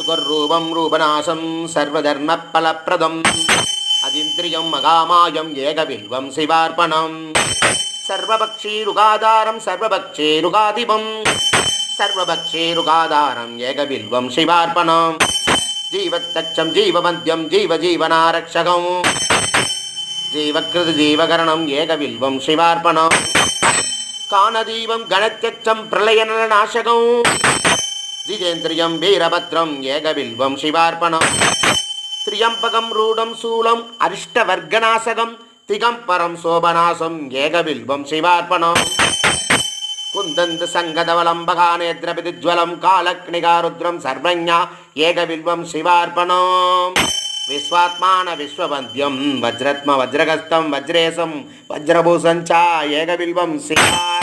சுகர்ரூபம் ரூபநாசம் சர்வதர்ம பலப்பிரதம் அதிந்திரியம் மகாமாயம் ஏகபில்வம் சிவார்ப்பணம் சர்வபக்ஷீருகாதாரம் சர்வபக்ஷீருகாதிபம் சர்வபக்ஷீருகாதாரம் ஏகபில்வம் சிவார்ப்பணம் ஜீவத்தச்சம் ஜீவமத்யம் ஜீவஜீவனாரக்ஷகம் ஜீவக்ருது ஜீவகரணம் ஏகபில்வம் சிவார்ப்பணம் காணதீபம் கணத்யச்சம் பிரளயநலநாசகம் ஜிதேந்திரியம் வீரபத்ரம் ஏகபில்வம் சிவார்ப்பணம் திரியம்பகம் ரூடம் சூலம் அரிஷ்டவர்கநாசகம் திகம்பரம் சோபநாசம் ஏகபில்வம் சிவார்ப்பணம் குந்தந்த சங்கதவலம்பகாநேத்ரபிதிஜ்வலம் காலக்னிகாருத்ரம் சர்வஞா ஏகபில்வம் சிவார்ப்பணம் விஸ்வாத்மான விஸ்வவந்தியம் வஜ்ரத்ம வஜ்ரகஸ்தம் வஜ்ரேசம் வஜ்ரபூசஞ்சா ஏகபில்வம் சிவா